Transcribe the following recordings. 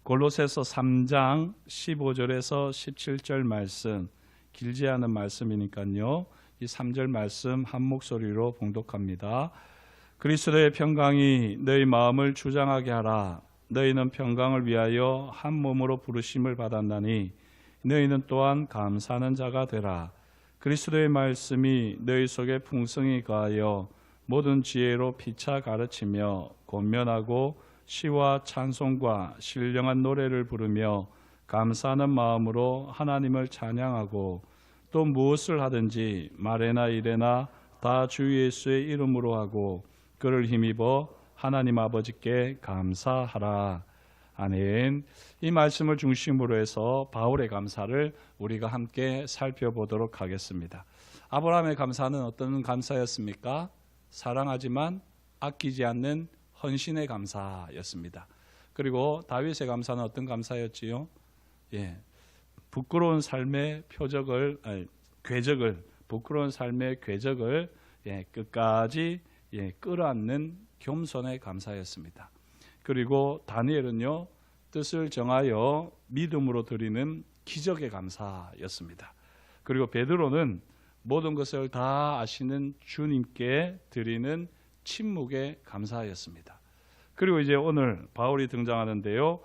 골로새서 3장 15절에서 17절 말씀, 길지 않은 말씀이니까요. 이 3절 말씀 한 목소리로 봉독합니다. 그리스도의 평강이 너희 마음을 주장하게 하라. 너희는 평강을 위하여 한 몸으로 부르심을 받았나니 너희는 또한 감사하는 자가 되라. 그리스도의 말씀이 너희 속에 풍성히 거하여 모든 지혜로 피차 가르치며 권면하고 시와 찬송과 신령한 노래를 부르며 감사하는 마음으로 하나님을 찬양하고 또 무엇을 하든지 말에나 일에나 다 주 예수의 이름으로 하고 그를 힘입어 하나님 아버지께 감사하라. 아멘. 이 말씀을 중심으로 해서 바울의 감사를 우리가 함께 살펴보도록 하겠습니다. 아브라함의 감사는 어떤 감사였습니까? 사랑하지만 아끼지 않는 헌신의 감사였습니다. 그리고 다윗의 감사는 어떤 감사였지요? 부끄러운 삶의 궤적을 부끄러운 삶의 궤적을 끝까지 끌어안는 겸손의 감사였습니다. 그리고 다니엘은요, 뜻을 정하여 믿음으로 드리는 기적의 감사였습니다. 그리고 베드로는 모든 것을 다 아시는 주님께 드리는 침묵의 감사였습니다. 그리고 이제 오늘 바울이 등장하는데요,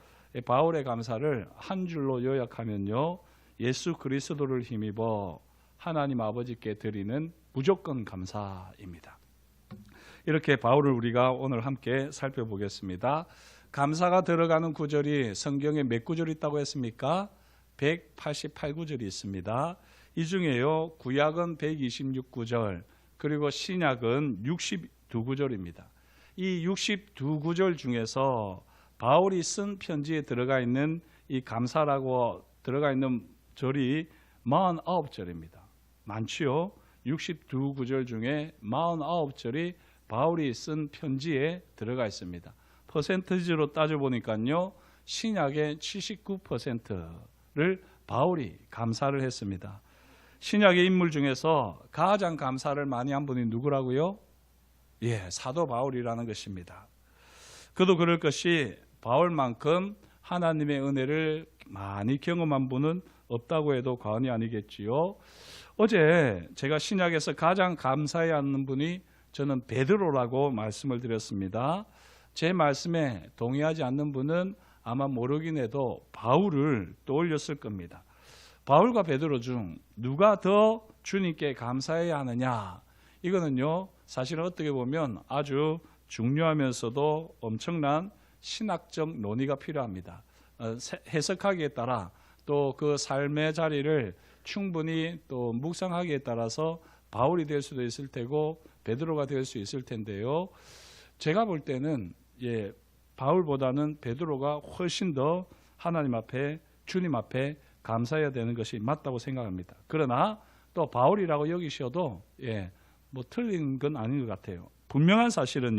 바울의 감사를 한 줄로 요약하면요, 예수 그리스도를 힘입어 하나님 아버지께 드리는 무조건 감사입니다. 이렇게 바울을 우리가 오늘 함께 살펴보겠습니다. 감사가 들어가는 구절이 성경에 몇 구절이 있다고 했습니까? 188구절이 있습니다. 이 중에요, 구약은 126구절, 그리고 신약은 62구절입니다. 이 62구절 중에서 바울이 쓴 편지에 들어가 있는 이 감사라고 들어가 있는 절이 49절입니다. 많지요? 62구절 중에 49절이 바울이 쓴 편지에 들어가 있습니다. 퍼센티지로 따져보니까요, 신약의 79%를 바울이 감사를 했습니다. 신약의 인물 중에서 가장 감사를 많이 한 분이 누구라고요? 사도 바울이라는 것입니다. 그도 그럴 것이 바울만큼 하나님의 은혜를 많이 경험한 분은 없다고 해도 과언이 아니겠지요. 어제 제가 신약에서 가장 감사해야 하는 분이 저는 베드로라고 말씀을 드렸습니다. 제 말씀에 동의하지 않는 분은 아마 모르긴 해도 바울을 떠올렸을 겁니다. 바울과 베드로 중 누가 더 주님께 감사해야 하느냐, 이거는요, 사실은 어떻게 보면 아주 중요하면서도 엄청난 신학적 논의가 필요합니다. 해석하기에 따라 또 그 삶의 자리를 충분히 또 묵상하기에 따라서 바울이 될 수도 있을 테고 베드로가 될 수 있을 텐데요, 제가 볼 때는 바울보다는 베드로가 훨씬 더 하나님 앞에, 주님 앞에 감사해야 되는 것이 맞다고 생각합니다. 그러나 또 바울이라고 여기셔도 뭐 틀린 건 아닌 것 같아요. 분명한 사실은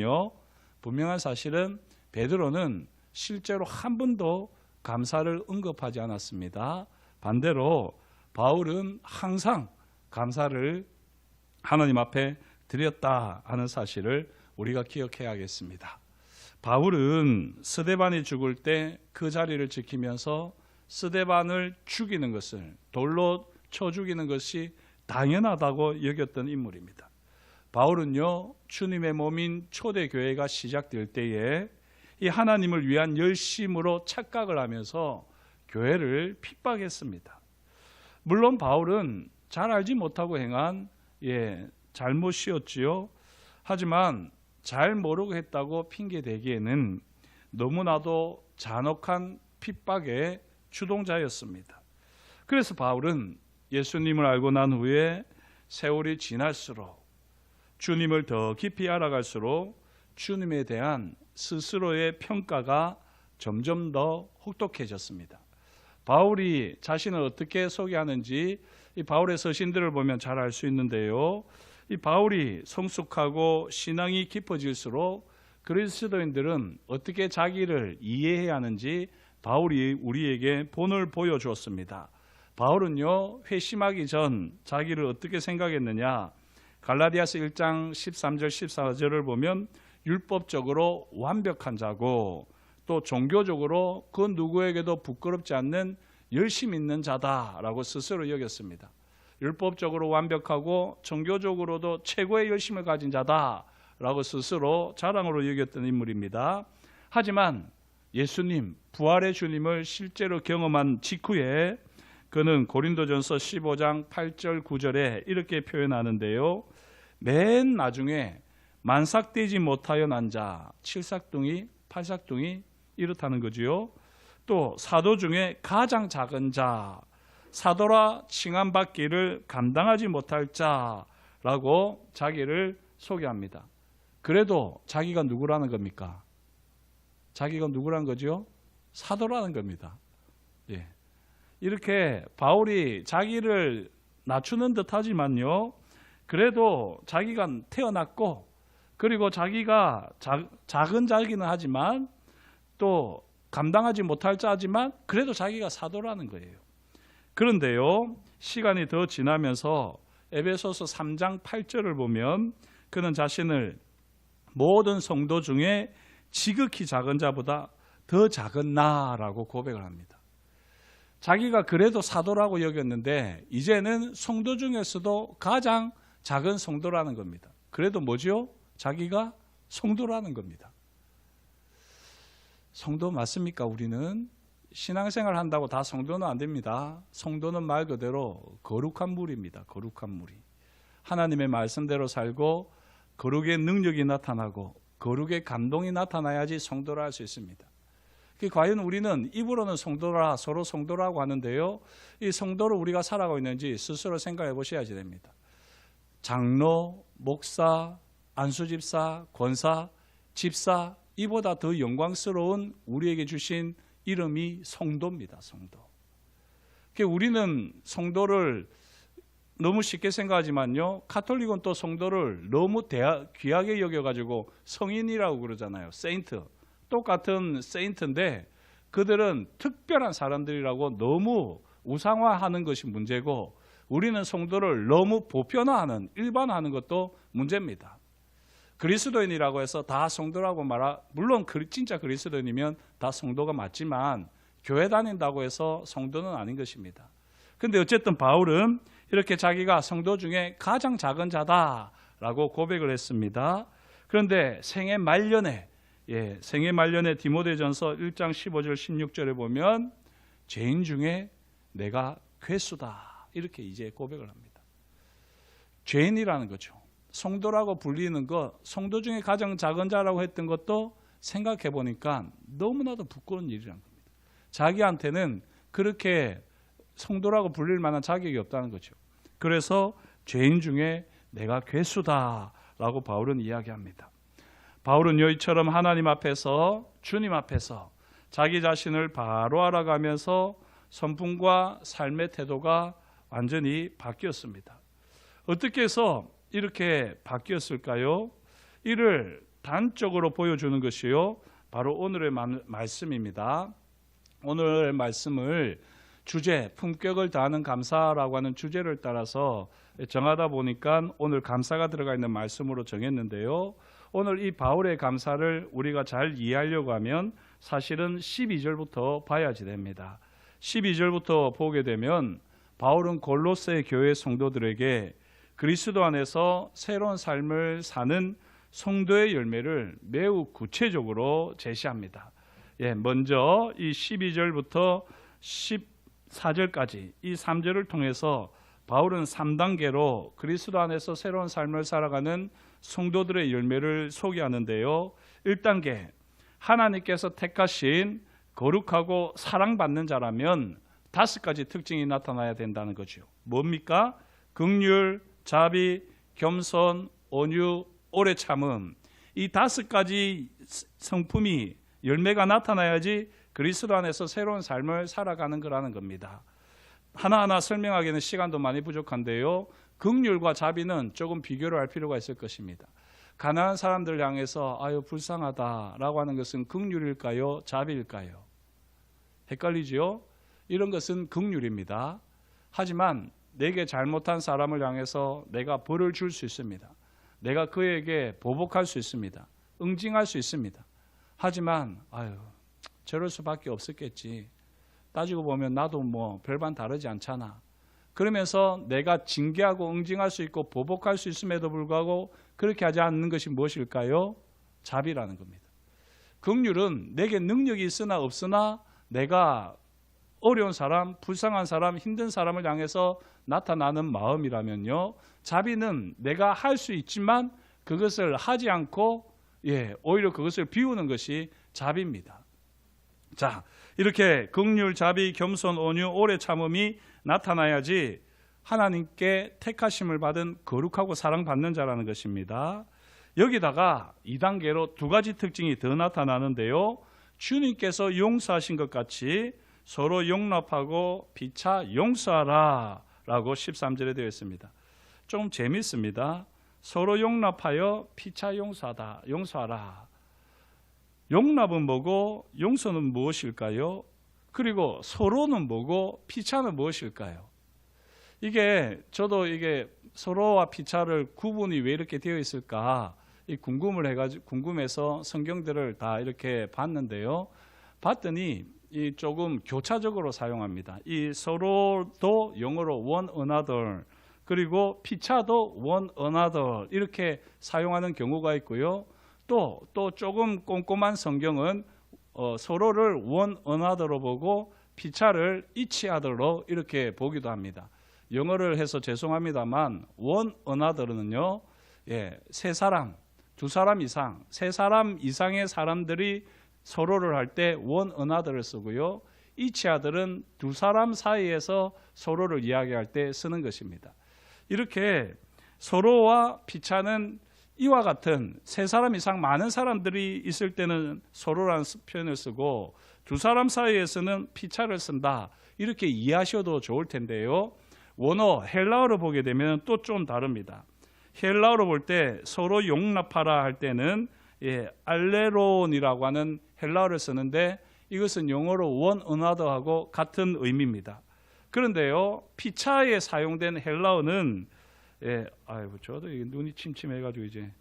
베드로는 실제로 한 번도 감사를 언급하지 않았습니다. 반대로 바울은 항상 감사를 하나님 앞에 드렸다 하는 사실을 우리가 기억해야겠습니다. 바울은 스데반이 죽을 때 그 자리를 지키면서 스데반을 죽이는 것을, 돌로 쳐 죽이는 것이 당연하다고 여겼던 인물입니다. 바울은요, 주님의 몸인 초대교회가 시작될 때에 이 하나님을 위한 열심으로 착각을 하면서 교회를 핍박했습니다. 물론 바울은 잘 알지 못하고 행한 잘못이었지요. 하지만 잘 모르고 했다고 핑계대기에는 너무나도 잔혹한 핍박의 주동자였습니다. 그래서 바울은 예수님을 알고 난 후에 세월이 지날수록, 주님을 더 깊이 알아갈수록 주님에 대한 스스로의 평가가 점점 더 혹독해졌습니다. 바울이 자신을 어떻게 소개하는지 이 바울의 서신들을 보면 잘 알 수 있는데요, 이 바울이 성숙하고 신앙이 깊어질수록 그리스도인들은 어떻게 자기를 이해해야 하는지 바울이 우리에게 본을 보여주었습니다. 바울은요, 회심하기 전 자기를 어떻게 생각했느냐, 갈라디아서 1장 13절 14절을 보면 율법적으로 완벽한 자고 또 종교적으로 그 누구에게도 부끄럽지 않는 열심 있는 자다라고 스스로 여겼습니다. 율법적으로 완벽하고 종교적으로도 최고의 열심을 가진 자다라고 스스로 자랑으로 여겼던 인물입니다. 하지만 예수님, 부활의 주님을 실제로 경험한 직후에 그는 고린도전서 15장 8절 9절에 이렇게 표현하는데요. 맨 나중에 만삭되지 못하여 난 자, 7삭둥이, 8삭둥이 이렇다는 거지요. 또 사도 중에 가장 작은 자, 사도라 칭함받기를 감당하지 못할 자라고 자기를 소개합니다. 그래도 자기가 누구라는 겁니까? 자기가 누구라는 거죠? 사도라는 겁니다. 예. 이렇게 바울이 자기를 낮추는 듯 하지만요, 그래도 자기가 태어났고, 그리고 자기가 작은 자이기는 하지만 또 감당하지 못할 자지만 그래도 자기가 사도라는 거예요. 그런데요, 시간이 더 지나면서 에베소서 3장 8절을 보면 그는 자신을 모든 성도 중에 지극히 작은 자보다 더 작은 나라고 고백을 합니다. 자기가 그래도 사도라고 여겼는데 이제는 성도 중에서도 가장 작은 성도라는 겁니다. 그래도 뭐죠? 자기가 성도라는 겁니다. 성도 맞습니까? 우리는 신앙생활 한다고 다 성도는 안 됩니다. 성도는 말 그대로 거룩한 무리입니다. 거룩한 무리. 하나님의 말씀대로 살고 거룩의 능력이 나타나고 거룩의 감동이 나타나야지 성도라 할 수 있습니다. 과연 우리는 입으로는 성도라, 서로 성도라고 하는데요, 이 성도를 우리가 살아가고 있는지 스스로 생각해 보셔야지 됩니다. 장로, 목사, 안수집사, 권사, 집사, 이보다 더 영광스러운 우리에게 주신 이름이 성도입니다. 성도. 우리는 성도를 너무 쉽게 생각하지만요, 가톨릭은 또 성도를 너무 귀하게 여겨가지고 성인이라고 그러잖아요. 세인트. 똑같은 세인트인데 그들은 특별한 사람들이라고 너무 우상화하는 것이 문제고, 우리는 성도를 너무 보편화하는, 일반화하는 것도 문제입니다. 그리스도인이라고 해서 다 성도라고 물론 진짜 그리스도인이면 다 성도가 맞지만 교회 다닌다고 해서 성도는 아닌 것입니다. 그런데 어쨌든 바울은 이렇게 자기가 성도 중에 가장 작은 자다라고 고백을 했습니다. 그런데 생애 말년에 디모데전서 1장 15절 16절에 보면 죄인 중에 내가 괴수다 이렇게 이제 고백을 합니다. 죄인이라는 거죠. 성도라고 불리는 것, 성도 중에 가장 작은 자라고 했던 것도 생각해 보니까 너무나도 부끄러운 일이라는 겁니다. 자기한테는 그렇게 성도라고 불릴 만한 자격이 없다는 거죠. 그래서 죄인 중에 내가 괴수다라고 바울은 이야기합니다. 바울은요, 이처럼 하나님 앞에서, 주님 앞에서 자기 자신을 바로 알아가면서 선풍과 삶의 태도가 완전히 바뀌었습니다. 어떻게 해서 이렇게 바뀌었을까요? 이를 단적으로 보여주는 것이요, 바로 오늘의 말씀입니다. 오늘의 말씀을 주제, 품격을 다하는 감사라고 하는 주제를 따라서 정하다 보니까 오늘 감사가 들어가 있는 말씀으로 정했는데요. 오늘 이 바울의 감사를 우리가 잘 이해하려고 하면 사실은 12절부터 봐야지 됩니다. 12절부터 보게 되면 바울은 골로새 교회 성도들에게 그리스도 안에서 새로운 삶을 사는 성도의 열매를 매우 구체적으로 제시합니다. 먼저 이 12절부터 14절까지 이 3절을 통해서 바울은 3단계로 그리스도 안에서 새로운 삶을 살아가는 성도들의 열매를 소개하는데요. 1단계, 하나님께서 택하신 거룩하고 사랑받는 자라면 5가지 특징이 나타나야 된다는 거죠. 뭡니까? 긍휼, 자비, 겸손, 온유, 오래 참음. 이 5가지 성품이, 열매가 나타나야지 그리스도 안에서 새로운 삶을 살아가는 거라는 겁니다. 하나하나 설명하기에는 시간도 많이 부족한데요, 긍휼과 자비는 조금 비교를 할 필요가 있을 것입니다. 가난한 사람들 향해서 아유 불쌍하다라고 하는 것은 긍휼일까요? 자비일까요? 헷갈리지요? 이런 것은 긍휼입니다. 하지만 내게 잘못한 사람을 향해서 내가 벌을 줄 수 있습니다. 내가 그에게 보복할 수 있습니다. 응징할 수 있습니다. 하지만 아유 저럴 수밖에 없었겠지. 따지고 보면 나도 뭐 별반 다르지 않잖아. 그러면서 내가 징계하고 응징할 수 있고 보복할 수 있음에도 불구하고 그렇게 하지 않는 것이 무엇일까요? 자비라는 겁니다. 긍휼은 내게 능력이 있으나 없으나 내가 어려운 사람, 불쌍한 사람, 힘든 사람을 향해서 나타나는 마음이라면요. 자비는 내가 할 수 있지만 그것을 하지 않고 오히려 그것을 비우는 것이 자비입니다. 자, 이렇게 긍휼, 자비, 겸손, 온유, 오래 참음이 나타나야지 하나님께 택하심을 받은 거룩하고 사랑받는 자라는 것입니다. 여기다가 2단계로 두 가지 특징이 더 나타나는데요. 주님께서 용서하신 것 같이 서로 용납하고 피차 용서하라 라고 13절에 되어 있습니다. 좀 재밌습니다. 서로 용납하여 피차 용서하라. 용납은 뭐고 용서는 무엇일까요? 그리고 서로는 뭐고 피차는 무엇일까요? 저도 서로와 피차를 구분이 왜 이렇게 되어 있을까 궁금해서 성경들을 다 이렇게 봤는데요. 봤더니 조금 교차적으로 사용합니다. 이 서로도 영어로 one another, 그리고 피차도 one another 이렇게 사용하는 경우가 있고요. 또 조금 꼼꼼한 성경은 서로를 one another로 보고 피차를 each other로 이렇게 보기도 합니다. 영어를 해서 죄송합니다만 one another는요, 세 사람, 두 사람 이상, 세 사람 이상의 사람들이 서로를 할 때 one another를 쓰고요. each other은 두 사람 사이에서 서로를 이야기할 때 쓰는 것입니다. 이렇게 서로와 피차는 이와 같은 세 사람 이상 많은 사람들이 있을 때는 서로라는 표현을 쓰고 두 사람 사이에서는 피차를 쓴다. 이렇게 이해하셔도 좋을 텐데요. 원어 헬라어로 보게 되면 또 좀 다릅니다. 헬라어로 볼 때 서로 용납하라 할 때는 알레론이라고 하는 헬라어를 쓰는데 이것은 영어로 one another하고 같은 의미입니다. 그런데요, 피차에 사용된 헬라어는 저도 이게 눈이 침침해가지고 이제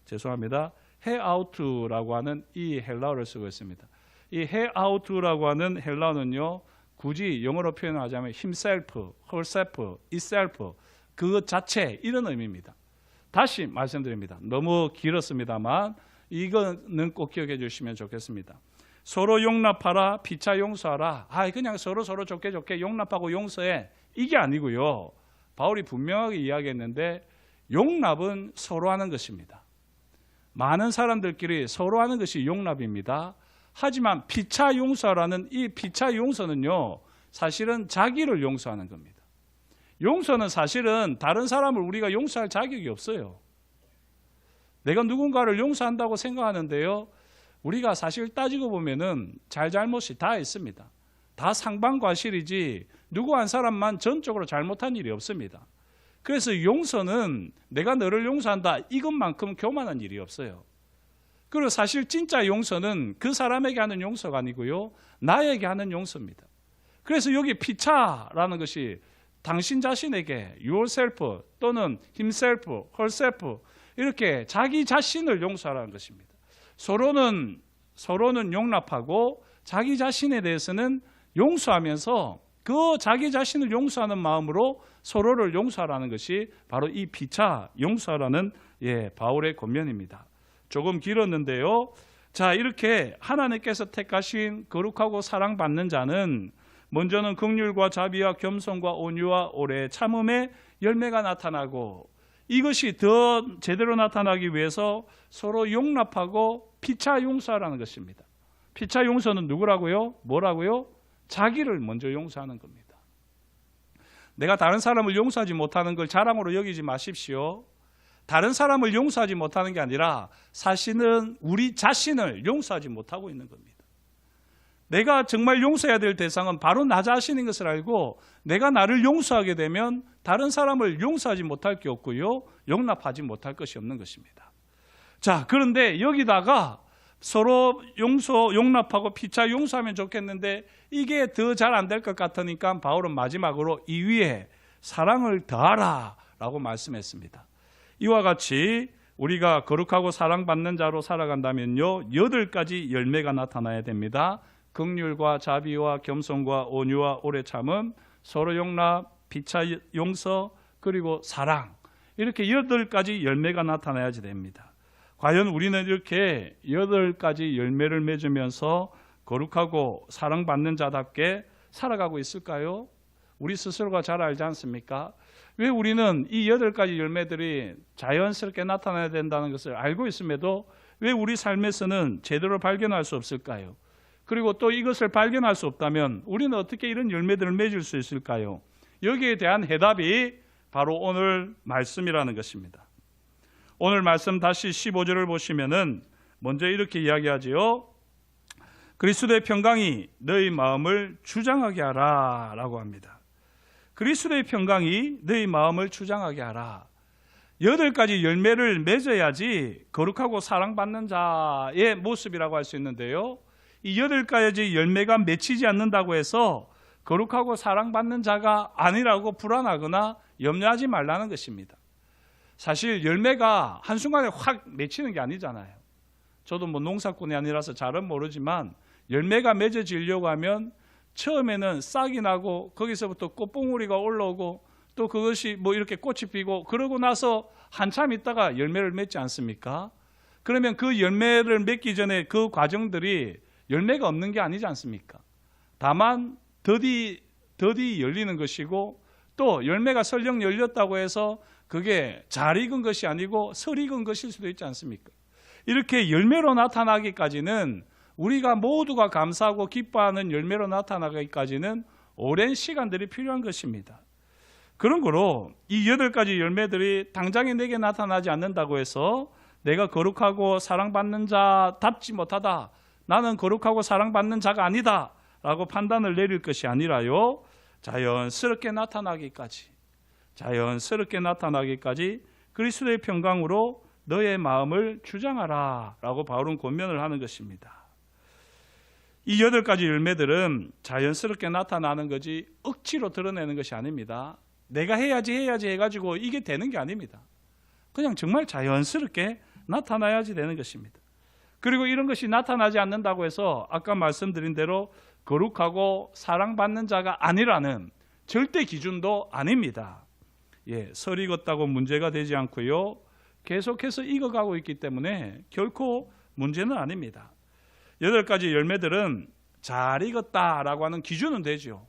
죄송합니다. 해아우트라고 하는 이 헬라어를 쓰고 있습니다. 이 해아우트라고 하는 헬라어는요, 굳이 영어로 표현하자면 himself, herself, itself 그 자체 이런 의미입니다. 다시 말씀드립니다. 너무 길었습니다만 이거는 꼭 기억해 주시면 좋겠습니다. 서로 용납하라, 피차 용서하라. 그냥 서로 좋게 용납하고 용서해. 이게 아니고요. 바울이 분명하게 이야기했는데 용납은 서로 하는 것입니다. 많은 사람들끼리 서로 하는 것이 용납입니다. 하지만 피차 용서라는 이 피차 용서는요, 사실은 자기를 용서하는 겁니다. 용서는 사실은 다른 사람을 우리가 용서할 자격이 없어요. 내가 누군가를 용서한다고 생각하는데요, 우리가 사실 따지고 보면은 잘못이 다 있습니다. 다 상반과실이지 누구 한 사람만 전적으로 잘못한 일이 없습니다. 그래서 용서는 내가 너를 용서한다 이것만큼 교만한 일이 없어요. 그리고 사실 진짜 용서는 그 사람에게 하는 용서가 아니고요, 나에게 하는 용서입니다. 그래서 여기 피차라는 것이 당신 자신에게 yourself 또는 himself, herself 이렇게 자기 자신을 용서하라는 것입니다. 서로는 용납하고 자기 자신에 대해서는 용서하면서 그 자기 자신을 용서하는 마음으로 서로를 용서하라는 것이 바로 이 피차 용서라는 바울의 권면입니다. 조금 길었는데요. 자, 이렇게 하나님께서 택하신 거룩하고 사랑받는 자는 먼저는 긍휼과 자비와 겸손과 온유와 오래 참음의 열매가 나타나고, 이것이 더 제대로 나타나기 위해서 서로 용납하고 피차 용서하라는 것입니다. 피차 용서는 누구라고요? 뭐라고요? 자기를 먼저 용서하는 겁니다. 내가 다른 사람을 용서하지 못하는 걸 자랑으로 여기지 마십시오. 다른 사람을 용서하지 못하는 게 아니라 사실은 우리 자신을 용서하지 못하고 있는 겁니다. 내가 정말 용서해야 될 대상은 바로 나 자신인 것을 알고 내가 나를 용서하게 되면 다른 사람을 용서하지 못할 게 없고요, 용납하지 못할 것이 없는 것입니다. 자, 그런데 여기다가 서로 용납하고 피차 용서하면 좋겠는데 이게 더 잘 안 될 것 같으니까 바울은 마지막으로 이 위에 사랑을 더하라 라고 말씀했습니다. 이와 같이 우리가 거룩하고 사랑받는 자로 살아간다면요, 8가지 열매가 나타나야 됩니다. 긍휼과 자비와 겸손과 온유와 오래 참음, 서로 용납, 피차 용서, 그리고 사랑. 이렇게 8가지 열매가 나타나야지 됩니다. 과연 우리는 이렇게 8가지 열매를 맺으면서 거룩하고 사랑받는 자답게 살아가고 있을까요? 우리 스스로가 잘 알지 않습니까? 왜 우리는 이 8가지 열매들이 자연스럽게 나타나야 된다는 것을 알고 있음에도 왜 우리 삶에서는 제대로 발견할 수 없을까요? 그리고 또 이것을 발견할 수 없다면 우리는 어떻게 이런 열매들을 맺을 수 있을까요? 여기에 대한 해답이 바로 오늘 말씀이라는 것입니다. 오늘 말씀 다시 15절을 보시면은 먼저 이렇게 이야기하지요. 그리스도의 평강이 너희 마음을 주장하게 하라 라고 합니다. 그리스도의 평강이 너희 마음을 주장하게 하라. 8가지 열매를 맺어야지 거룩하고 사랑받는 자의 모습이라고 할 수 있는데요, 이 8가지 열매가 맺히지 않는다고 해서 거룩하고 사랑받는 자가 아니라고 불안하거나 염려하지 말라는 것입니다. 사실 열매가 한순간에 확 맺히는 게 아니잖아요. 저도 농사꾼이 아니라서 잘은 모르지만 열매가 맺어지려고 하면 처음에는 싹이 나고 거기서부터 꽃봉오리가 올라오고 또 그것이 이렇게 꽃이 피고 그러고 나서 한참 있다가 열매를 맺지 않습니까? 그러면 그 열매를 맺기 전에 그 과정들이 열매가 없는 게 아니지 않습니까? 다만 더디 열리는 것이고 또 열매가 설령 열렸다고 해서 그게 잘 익은 것이 아니고 설 익은 것일 수도 있지 않습니까? 이렇게 열매로 나타나기까지는 우리가 모두가 감사하고 기뻐하는 열매로 나타나기까지는 오랜 시간들이 필요한 것입니다. 그런 거로 이 8가지 열매들이 당장에 내게 나타나지 않는다고 해서 내가 거룩하고 사랑받는 자답지 못하다, 나는 거룩하고 사랑받는 자가 아니다 라고 판단을 내릴 것이 아니라요, 자연스럽게 나타나기까지 그리스도의 평강으로 너의 마음을 주장하라 라고 바울은 권면을 하는 것입니다. 이 8가지 열매들은 자연스럽게 나타나는 거지 억지로 드러내는 것이 아닙니다. 내가 해야지 해가지고 이게 되는 게 아닙니다. 그냥 정말 자연스럽게 나타나야지 되는 것입니다. 그리고 이런 것이 나타나지 않는다고 해서 아까 말씀드린 대로 거룩하고 사랑받는 자가 아니라는 절대 기준도 아닙니다. 설 익었다고 문제가 되지 않고요, 계속해서 익어가고 있기 때문에 결코 문제는 아닙니다. 8가지 열매들은 잘 익었다라고 하는 기준은 되죠.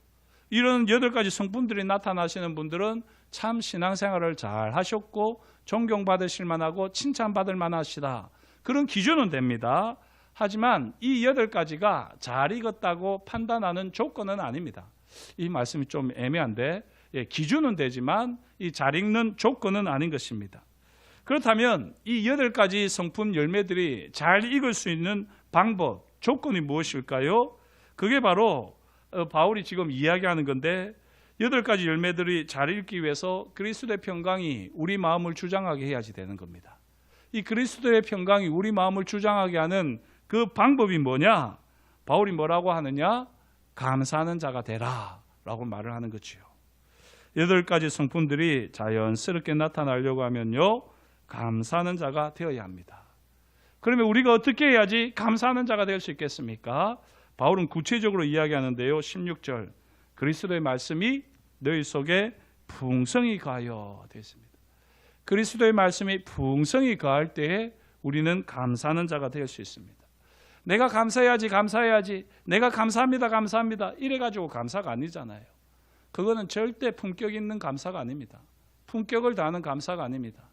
이런 8가지 성품들이 나타나시는 분들은 참 신앙생활을 잘 하셨고 존경받으실 만하고 칭찬받을 만하시다, 그런 기준은 됩니다. 하지만 이 8가지가 잘 익었다고 판단하는 조건은 아닙니다. 이 말씀이 좀 애매한데 기준은 되지만 이 잘 익는 조건은 아닌 것입니다. 그렇다면 이 8가지 성품 열매들이 잘 익을 수 있는 방법, 조건이 무엇일까요? 그게 바로 바울이 지금 이야기하는 건데, 8가지 열매들이 잘 익기 위해서 그리스도의 평강이 우리 마음을 주장하게 해야지 되는 겁니다. 이 그리스도의 평강이 우리 마음을 주장하게 하는 그 방법이 뭐냐? 바울이 뭐라고 하느냐? 감사하는 자가 되라 라고 말을 하는 거지요. 8가지 성품들이 자연스럽게 나타나려고 하면요, 감사하는 자가 되어야 합니다. 그러면 우리가 어떻게 해야지 감사하는 자가 될 수 있겠습니까? 바울은 구체적으로 이야기하는데요, 16절, 그리스도의 말씀이 너희 속에 풍성히 가하여 되어 있습니다. 그리스도의 말씀이 풍성히 가할 때에 우리는 감사하는 자가 될 수 있습니다. 내가 감사해야지 내가 감사합니다 이래가지고 감사가 아니잖아요. 그거는 절대 품격 있는 감사가 아닙니다. 품격을 다하는 감사가 아닙니다.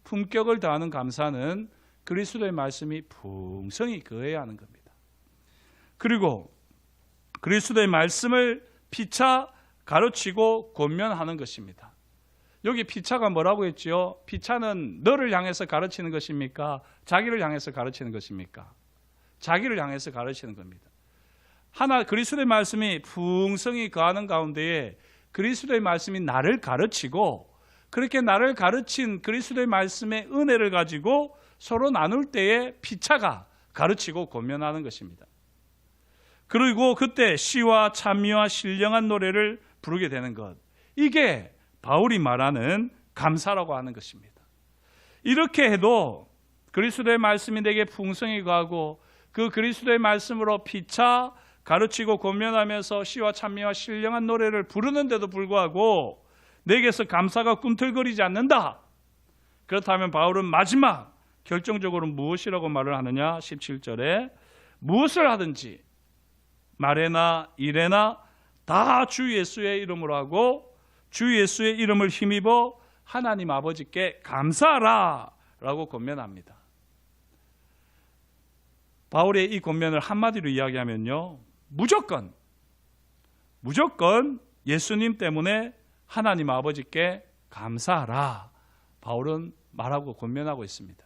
품격을 다하는 감사는 그리스도의 말씀이 풍성히 거해야 하는 겁니다. 그리고 그리스도의 말씀을 피차 가르치고 권면하는 것입니다. 여기 피차가 뭐라고 했지요? 피차는 너를 향해서 가르치는 것입니까? 자기를 향해서 가르치는 것입니까? 자기를 향해서 가르치는 겁니다. 그리스도의 말씀이 풍성히 거하는 가운데에 그리스도의 말씀이 나를 가르치고, 그렇게 나를 가르친 그리스도의 말씀의 은혜를 가지고 서로 나눌 때에 피차가 가르치고 권면하는 것입니다. 그리고 그때 시와 찬미와 신령한 노래를 부르게 되는 것, 이게 바울이 말하는 감사라고 하는 것입니다. 이렇게 해도 그리스도의 말씀이 내게 풍성히 가고 그 그리스도의 말씀으로 피차 가르치고 권면하면서 시와 찬미와 신령한 노래를 부르는데도 불구하고 내게서 감사가 꿈틀거리지 않는다. 그렇다면 바울은 마지막 결정적으로 무엇이라고 말을 하느냐? 17절에 무엇을 하든지 말에나 일에나 다 주 예수의 이름으로 하고 주 예수의 이름을 힘입어 하나님 아버지께 감사하라 라고 권면합니다. 바울의 이 권면을 한마디로 이야기하면요, 무조건 예수님 때문에 하나님 아버지께 감사하라, 바울은 말하고 권면하고 있습니다.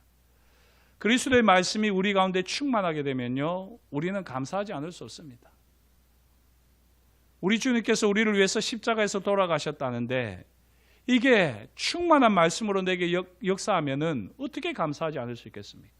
그리스도의 말씀이 우리 가운데 충만하게 되면요, 우리는 감사하지 않을 수 없습니다. 우리 주님께서 우리를 위해서 십자가에서 돌아가셨다는데 이게 충만한 말씀으로 내게 역사하면은 어떻게 감사하지 않을 수 있겠습니까?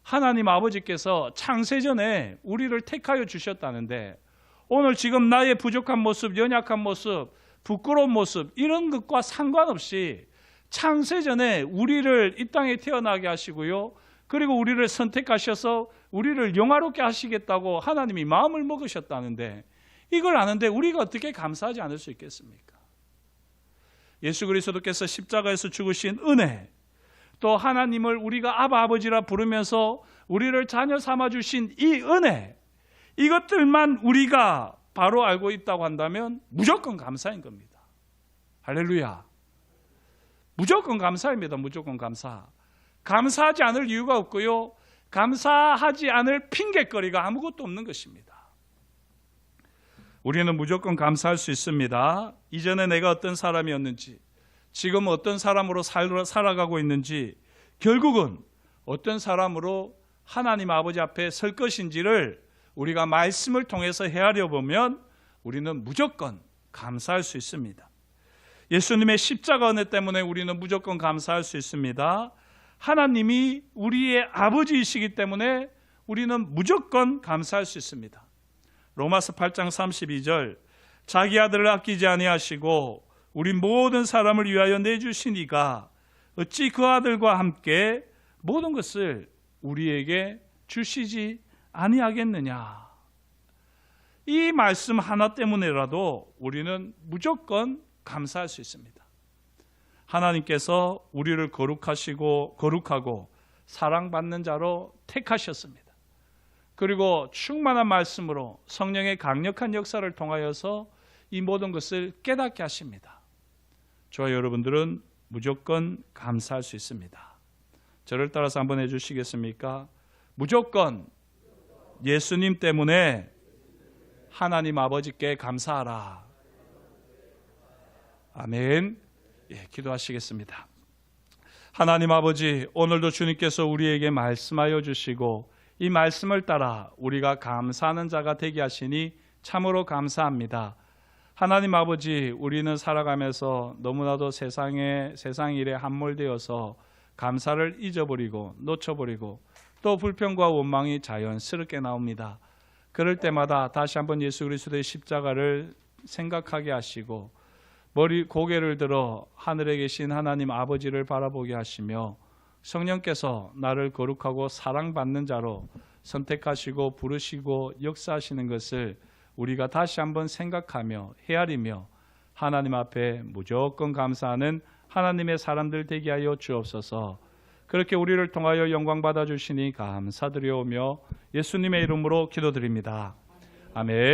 하나님 아버지께서 창세전에 우리를 택하여 주셨다는데 오늘 지금 나의 부족한 모습, 연약한 모습, 부끄러운 모습 이런 것과 상관없이 창세전에 우리를 이 땅에 태어나게 하시고요, 그리고 우리를 선택하셔서 우리를 영화롭게 하시겠다고 하나님이 마음을 먹으셨다는데 이걸 아는데 우리가 어떻게 감사하지 않을 수 있겠습니까? 예수 그리스도께서 십자가에서 죽으신 은혜, 또 하나님을 우리가 아바 아버지라 부르면서 우리를 자녀 삼아주신 이 은혜, 이것들만 우리가 바로 알고 있다고 한다면 무조건 감사인 겁니다. 할렐루야. 무조건 감사입니다. 무조건 감사. 감사하지 않을 이유가 없고요, 감사하지 않을 핑계거리가 아무것도 없는 것입니다. 우리는 무조건 감사할 수 있습니다. 이전에 내가 어떤 사람이었는지, 지금 어떤 사람으로 살아가고 있는지, 결국은 어떤 사람으로 하나님 아버지 앞에 설 것인지를 우리가 말씀을 통해서 헤아려 보면 우리는 무조건 감사할 수 있습니다. 예수님의 십자가 은혜 때문에 우리는 무조건 감사할 수 있습니다. 하나님이 우리의 아버지이시기 때문에 우리는 무조건 감사할 수 있습니다. 로마서 8장 32절, 자기 아들을 아끼지 아니하시고 우리 모든 사람을 위하여 내주신 이가 어찌 그 아들과 함께 모든 것을 우리에게 주시지 아니하겠느냐. 이 말씀 하나 때문에라도 우리는 무조건 감사할 수 있습니다. 하나님께서 우리를 거룩하고 사랑받는 자로 택하셨습니다. 그리고 충만한 말씀으로 성령의 강력한 역사를 통하여서 이 모든 것을 깨닫게 하십니다. 저와 여러분들은 무조건 감사할 수 있습니다. 저를 따라서 한번 해주시겠습니까? 무조건 예수님 때문에 하나님 아버지께 감사하라. 아멘. 예, 기도하시겠습니다. 하나님 아버지, 오늘도 주님께서 우리에게 말씀하여 주시고 이 말씀을 따라 우리가 감사하는 자가 되게 하시니 참으로 감사합니다. 하나님 아버지, 우리는 살아가면서 너무나도 세상 일에 함몰되어서 감사를 잊어버리고 놓쳐버리고 또 불평과 원망이 자연스럽게 나옵니다. 그럴 때마다 다시 한번 예수 그리스도의 십자가를 생각하게 하시고 고개를 들어 하늘에 계신 하나님 아버지를 바라보게 하시며 성령께서 나를 거룩하고 사랑받는 자로 선택하시고 부르시고 역사하시는 것을 우리가 다시 한번 생각하며 헤아리며 하나님 앞에 무조건 감사하는 하나님의 사람들 되게 하여 주옵소서. 그렇게 우리를 통하여 영광 받아주시니 감사드려오며 예수님의 이름으로 기도드립니다. 아멘.